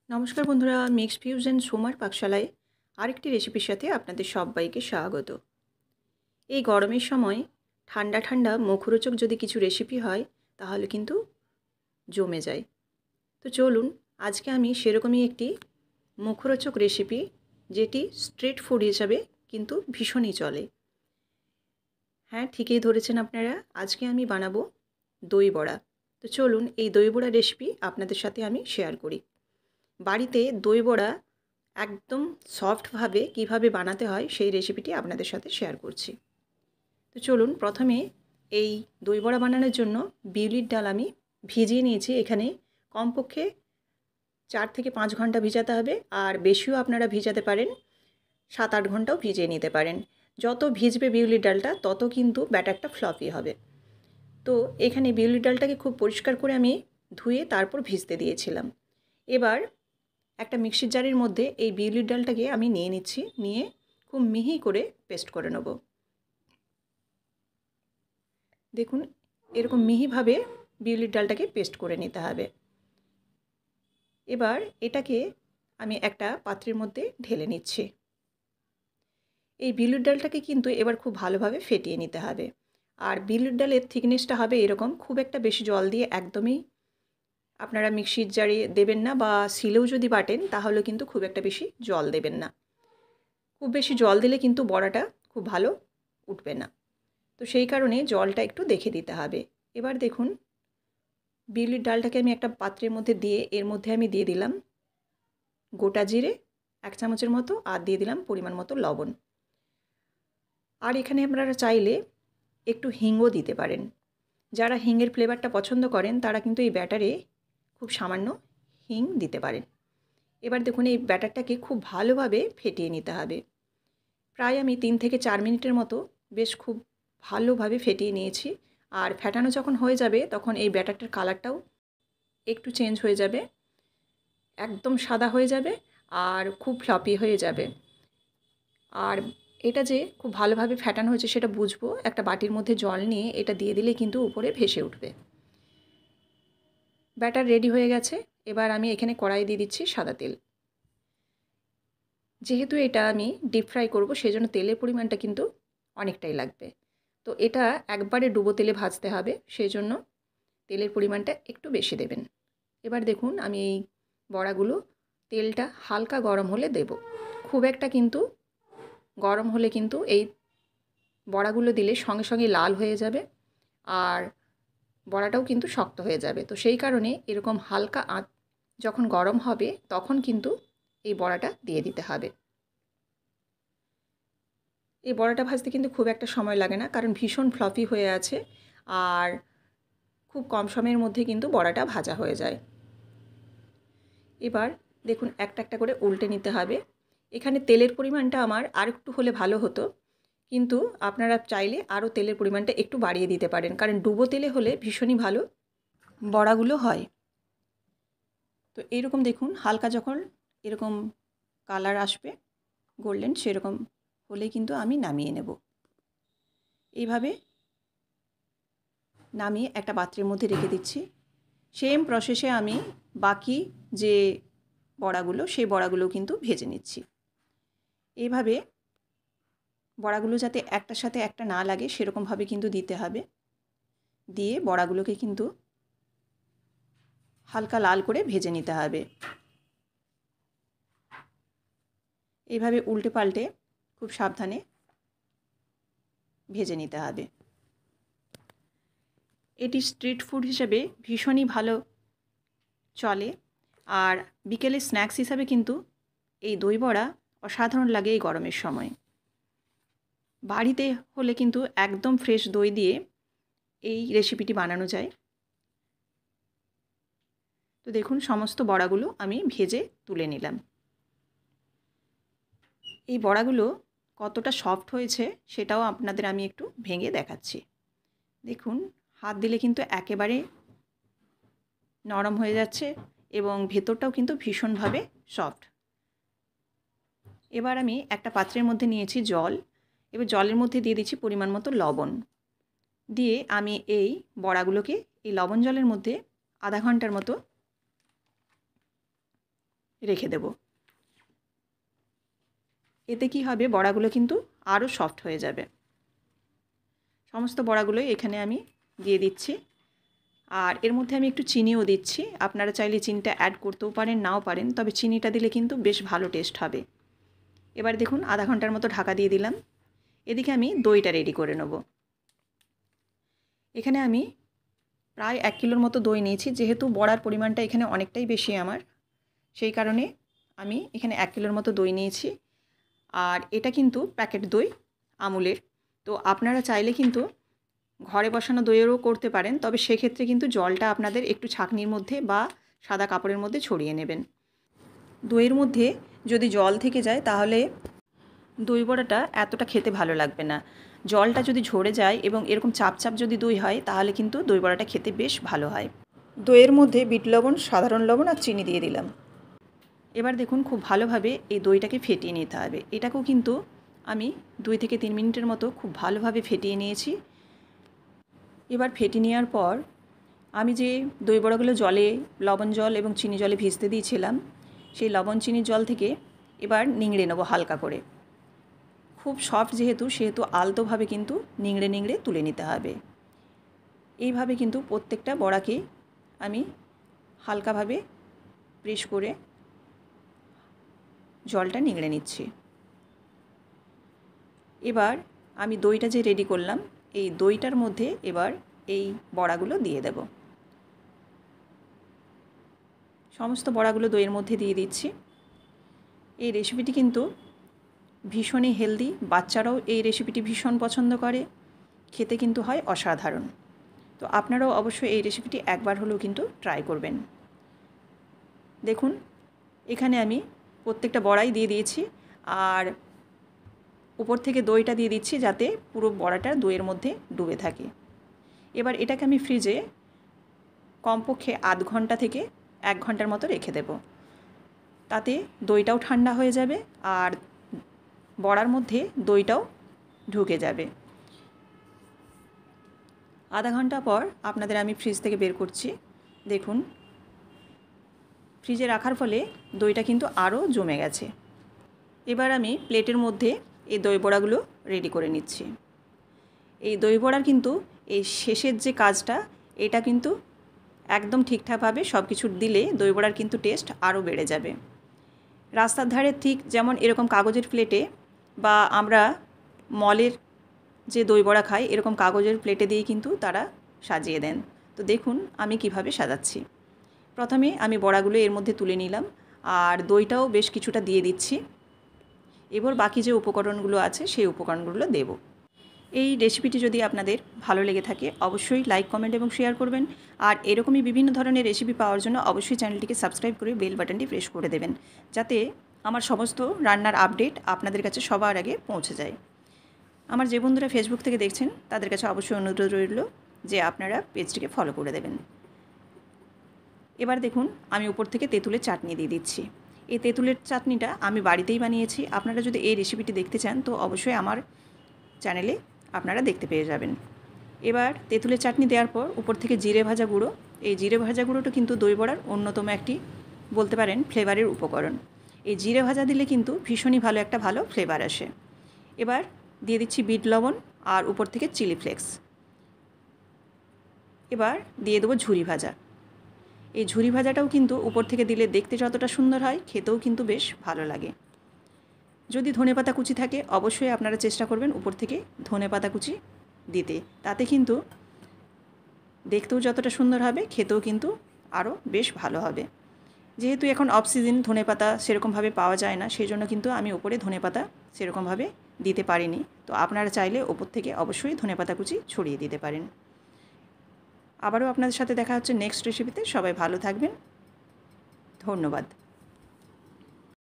নমস্কার বন্ধুরা, mixed fusion সোমার পাকশালায় আরেকটি রেসিপির সাথে আপনাদের সবাইকে স্বাগত। এই গরমের সময় ঠান্ডা ঠান্ডা মুখরোচক যদি কিছু রেসিপি হয় তাহলে কিন্তু জমে যায়। তো চলুন, আজকে আমি সেরকমই একটি মুখরোচক রেসিপি, যেটি স্ট্রিট ফুড হিসাবে কিন্তু ভীষণই চলে। হ্যাঁ, ঠিকই ধরেছেন আপনারা, আজকে আমি বানাবো দই বড়া। তো চলুন, এই দই বড়া রেসিপি আপনাদের সাথে আমি শেয়ার করি। বাড়িতে দই বড়া একদম সফটভাবে কিভাবে বানাতে হয় সেই রেসিপিটি আপনাদের সাথে শেয়ার করছি। তো চলুন, প্রথমে এই দই বড়া বানানোর জন্য বিউলির ডাল আমি ভিজিয়ে নিয়েছি। এখানে কমপক্ষে 4 থেকে 5 ঘন্টা ভিজাতে হবে, আর বেশিও আপনারা ভিজাতে পারেন, 7-8 ঘন্টাও ভিজিয়ে নিতে পারেন। যত ভিজবে বিউলির ডালটা তত কিন্তু ব্যাটারটা ফ্লফি হবে। তো এখানে বিউলির ডালটাকে খুব পরিষ্কার করে আমি ধুয়ে তারপর ভিজতে দিয়েছিলাম। এবার একটা মিক্সির জারের মধ্যে এই বিউলির ডালটাকে আমি নিয়ে নিচ্ছি, নিয়ে খুব মিহি করে পেস্ট করে নেব। দেখুন, এরকম মিহিভাবে বিউলির ডালটাকে পেস্ট করে নিতে হবে। এবার এটাকে আমি একটা পাত্রের মধ্যে ঢেলে নিচ্ছি। এই বিউলির ডালটাকে কিন্তু এবার খুব ভালোভাবে ফেটিয়ে নিতে হবে। আর বিউলির ডালের থিকনেসটা হবে এরকম, খুব একটা বেশি জল দিয়ে একদমই আপনারা মিক্সির জারে দেবেন না, বা শিলেও যদি বাটেন তাহলে কিন্তু খুব একটা বেশি জল দেবেন না। খুব বেশি জল দিলে কিন্তু বড়াটা খুব ভালো উঠবে না। তো সেই কারণে জলটা একটু দেখে দিতে হবে। এবার দেখুন, বিউলির ডালটাকে আমি একটা পাত্রের মধ্যে দিয়ে এর মধ্যে আমি দিয়ে দিলাম গোটা জিরে 1 চামচের মতো, আর দিয়ে দিলাম পরিমাণ মতো লবণ। আর এখানে আপনারা চাইলে একটু হিংও দিতে পারেন। যারা হিঙের ফ্লেভারটা পছন্দ করেন তারা কিন্তু এই ব্যাটারে খুব সামান্য হিং দিতে পারেন। এবার দেখুন, এই ব্যাটারটাকে খুব ভালোভাবে ফেটিয়ে নিতে হবে। প্রায় আমি 3 থেকে 4 মিনিটের মতো বেশ খুব ভালোভাবে ফেটিয়ে নিয়েছি। আর ফেটানো যখন হয়ে যাবে তখন এই ব্যাটারটার কালারটাও একটু চেঞ্জ হয়ে যাবে, একদম সাদা হয়ে যাবে আর খুব ফ্লপি হয়ে যাবে। আর এটা যে খুব ভালোভাবে ফেটানো হয়েছে সেটা বুঝবো, একটা বাটির মধ্যে জল নিয়ে এটা দিয়ে দিলে কিন্তু উপরে ভেসে উঠবে। ব্যাটার রেডি হয়ে গেছে। এবার আমি এখানে কড়াইয়ে দিয়ে দিচ্ছি সাদা তেল। যেহেতু এটা আমি ডিপ ফ্রাই করব, সেজন্য তেলের পরিমাণটা কিন্তু অনেকটাই লাগবে। তো এটা একবারে ডুবো তেলে ভাজতে হবে, সেই জন্য তেলের পরিমাণটা একটু বেশি দেবেন। এবার দেখুন, আমি এই বড়াগুলো তেলটা হালকা গরম হলে দেব। খুব একটা কিন্তু গরম হলে কিন্তু এই বড়াগুলো দিলে সঙ্গে সঙ্গে লাল হয়ে যাবে, আর বড়াটাও কিন্তু শক্ত হয়ে যাবে। তো সেই কারণে এরকম হালকা আঁচ যখন গরম হবে তখন কিন্তু এই বড়াটা দিয়ে দিতে হবে। এই বড়াটা ভাজতে কিন্তু খুব একটা সময় লাগে না, কারণ ভীষণ ফ্লফি হয়ে আছে, আর খুব কম সময়ের মধ্যে কিন্তু বড়াটা ভাজা হয়ে যায়। এবার দেখুন, একটা একটা করে উল্টে নিতে হবে। এখানে তেলের পরিমাণটা আমার আরেকটু হলে ভালো হতো, কিন্তু আপনারা চাইলে আরও তেলের পরিমাণটা একটু বাড়িয়ে দিতে পারেন, কারণ ডুবো তেলে হলে ভীষণই ভালো বড়াগুলো হয়। তো এইরকম দেখুন, হালকা যখন এরকম কালার আসবে গোল্ডেন, সেরকম হলে কিন্তু আমি নামিয়ে নেব। এইভাবে নামিয়ে একটা পাত্রের মধ্যে রেখে দিচ্ছি। সেম প্রসেসে আমি বাকি যে বড়াগুলো, সেই বড়াগুলো কিন্তু ভেজে নিচ্ছি। এইভাবে বড়াগুলো যাতে একটার সাথে একটা না লাগে সেরকমভাবে কিন্তু দিতে হবে। দিয়ে বড়াগুলোকে কিন্তু হালকা লাল করে ভেজে নিতে হবে। এইভাবে উল্টে পাল্টে খুব সাবধানে ভেজে নিতে হবে। এটি স্ট্রিট ফুড হিসেবে ভীষণই ভালো চলে, আর বিকেলে স্ন্যাক্স হিসাবে কিন্তু এই দই বড়া অসাধারণ লাগে এই গরমের সময়। বাড়িতে হলে কিন্তু একদম ফ্রেশ দই দিয়ে এই রেসিপিটি বানানো যায়। তো দেখুন, সমস্ত বড়াগুলো আমি ভেজে তুলে নিলাম। এই বড়াগুলো কতটা সফট হয়েছে সেটাও আপনাদের আমি একটু ভেঙে দেখাচ্ছি। দেখুন, হাত দিলে কিন্তু একেবারে নরম হয়ে যাচ্ছে, এবং ভেতরটাও কিন্তু ভীষণভাবে সফট। এবার আমি একটা পাত্রের মধ্যে নিয়েছি জল। এবার জলের মধ্যে দিয়ে দিচ্ছি পরিমাণ মতো লবণ। দিয়ে আমি এই বড়াগুলোকে এই লবণ জলের মধ্যে আধা ঘন্টার মতো রেখে দেব। এতে কি হবে, বড়াগুলো কিন্তু আরও সফট হয়ে যাবে। সমস্ত বড়াগুলোই এখানে আমি দিয়ে দিচ্ছি। আর এর মধ্যে আমি একটু চিনিও দিচ্ছি। আপনারা চাইলে চিনিটা অ্যাড করতেও পারেন, নাও পারেন, তবে চিনিটা দিলে কিন্তু বেশ ভালো টেস্ট হবে। এবার দেখুন আধা ঘন্টার মতো ঢাকা দিয়ে দিলাম। এদিকে আমি দইটা রেডি করে নেব। এখানে আমি প্রায় 1 কিলোর মতো দই নিয়েছি। যেহেতু বড়ার পরিমাণটা এখানে অনেকটাই বেশি আমার, সেই কারণে আমি এখানে 1 কিলোর মতো দই নিয়েছি। আর এটা কিন্তু প্যাকেট দই, আমুলের। তো আপনারা চাইলে কিন্তু ঘরে বসানো দইয়েরও করতে পারেন, তবে সেক্ষেত্রে কিন্তু জলটা আপনাদের একটু ছাঁকনির মধ্যে বা সাদা কাপড়ের মধ্যে ছড়িয়ে নেবেন। দইয়ের মধ্যে যদি জল থেকে যায় তাহলে দই বড়াটা এতটা খেতে ভালো লাগবে না। জলটা যদি ঝরে যায় এবং এরকম চাপ চাপ যদি দই হয় তাহলে কিন্তু দই বড়াটা খেতে বেশ ভালো হয়। দইয়ের মধ্যে বিট লবণ, সাধারণ লবণ আর চিনি দিয়ে দিলাম। এবার দেখুন খুব ভালোভাবে এই দইটাকে ফেটিয়ে নিতে হবে। এটাকেও কিন্তু আমি 2 থেকে 3 মিনিটের মতো খুব ভালোভাবে ফেটিয়ে নিয়েছি। এবার ফেটিয়ে নেওয়ার পর আমি যে দই বড়াগুলো জলে, লবণ জল এবং চিনি জলে ভিজতে দিয়েছিলাম, সেই লবণ চিনির জল থেকে এবার নিংড়ে নেব হালকা করে। খুব সফট সেহেতু আলতোভাবে কিন্তু নিংড়ে নিংড়ে তুলে নিতে হবে। এইভাবে কিন্তু প্রত্যেকটা বড়াকে আমি হালকাভাবে প্রেস করে জলটা নিংড়ে নিচ্ছি। এবার আমি দইটা যে রেডি করলাম, এই দইটার মধ্যে এবার এই বড়াগুলো দিয়ে দেব। সমস্ত বড়াগুলো দইয়ের মধ্যে দিয়ে দিচ্ছি। এই রেসিপিটি কিন্তু ভীষণই হেলদি, বাচ্চারাও এই রেসিপিটি ভীষণ পছন্দ করে, খেতে কিন্তু হয় অসাধারণ। তো আপনারাও অবশ্যই এই রেসিপিটি একবার হলেও কিন্তু ট্রাই করবেন। দেখুন এখানে আমি প্রত্যেকটা বড়াই দিয়ে দিয়েছি আর উপর থেকে দইটা দিয়ে দিচ্ছি যাতে পুরো বড়াটা দইয়ের মধ্যে ডুবে থাকে। এবার এটাকে আমি ফ্রিজে কমপক্ষে আধ ঘন্টা থেকে 1 ঘন্টার মতো রেখে দেব। তাতে দইটাও ঠান্ডা হয়ে যাবে আর বড়ার মধ্যে দইটাও ঢুকে যাবে। আধা ঘন্টা পর আপনাদের আমি ফ্রিজ থেকে বের করছি। দেখুন ফ্রিজে রাখার ফলে দইটা কিন্তু আরও জমে গেছে। এবার আমি প্লেটের মধ্যে এই দই বড়াগুলো রেডি করে নিচ্ছি। এই দই বড়ার কিন্তু এই শেষের যে কাজটা, এটা কিন্তু একদম ঠিকঠাকভাবে সব কিছু দিলে দই বড়ার কিন্তু টেস্ট আরও বেড়ে যাবে। রাস্তার ধারে ঠিক যেমন এরকম কাগজের প্লেটে বা আমরা মলের যে দই বড়া খাই, এরকম কাগজের প্লেটে দিয়ে কিন্তু তারা সাজিয়ে দেন। তো দেখুন আমি কিভাবে সাজাচ্ছি। প্রথমে আমি বড়াগুলো এর মধ্যে তুলে নিলাম আর দইটাও বেশ কিছুটা দিয়ে দিচ্ছি। এবার বাকি যে উপকরণগুলো আছে সেই উপকরণগুলো দেব। এই রেসিপিটি যদি আপনাদের ভালো লেগে থাকে অবশ্যই লাইক, কমেন্ট এবং শেয়ার করবেন। আর এরকমই বিভিন্ন ধরনের রেসিপি পাওয়ার জন্য অবশ্যই চ্যানেলটিকে সাবস্ক্রাইব করে বেল বাটনটি প্রেস করে দেবেন, যাতে আমার সমস্ত রান্নার আপডেট আপনাদের কাছে সবার আগে পৌঁছে যায়। আমার যে বন্ধুরা ফেসবুক থেকে দেখছেন তাদের কাছে অবশ্যই অনুরোধ রইল যে আপনারা পেজটিকে ফলো করে দেবেন। এবার দেখুন আমি উপর থেকে তেঁতুলের চাটনি দিয়ে দিচ্ছি। এই তেঁতুলের চাটনিটা আমি বাড়িতেই বানিয়েছি। আপনারা যদি এই রেসিপিটি দেখতে চান তো অবশ্যই আমার চ্যানেলে আপনারা দেখতে পেয়ে যাবেন। এবার তেঁতুলের চাটনি দেওয়ার পর উপর থেকে জিরে ভাজা গুঁড়ো, এই জিরে ভাজা গুঁড়োটা কিন্তু দই বড়ার অন্যতম একটি বলতে পারেন ফ্লেভারের উপকরণ। এই জিরে ভাজা দিলে কিন্তু ভীষণই ভালো ফ্লেভার আসে। এবার দিয়ে দিচ্ছি বিট লবণ আর উপর থেকে চিলি ফ্লেক্স। এবার দিয়ে দেবো ঝুরি ভাজা। এই ঝুরি ভাজাটাও কিন্তু উপর থেকে দিলে দেখতে যতটা সুন্দর হয়, খেতেও কিন্তু বেশ ভালো লাগে। যদি ধনেপাতা কুচি থাকে অবশ্যই আপনারা চেষ্টা করবেন উপর থেকে ধনেপাতা কুচি দিতে, তাতে কিন্তু দেখতেও যতটা সুন্দর হবে, খেতেও কিন্তু আরও বেশ ভালো হবে। যেহেতু এখন অফ সিজন ধনেপাতা সেরকমভাবে পাওয়া যায় না, সেই জন্য কিন্তু আমি ওপরে ধনেপাতা সেরকমভাবে দিতে পারিনি। তো আপনারা চাইলে ওপর থেকে অবশ্যই ধনেপাতা কুচি ছড়িয়ে দিতে পারেন। আবারও আপনাদের সাথে দেখা হচ্ছে নেক্সট রেসিপিতে। সবাই ভালো থাকবেন। ধন্যবাদ।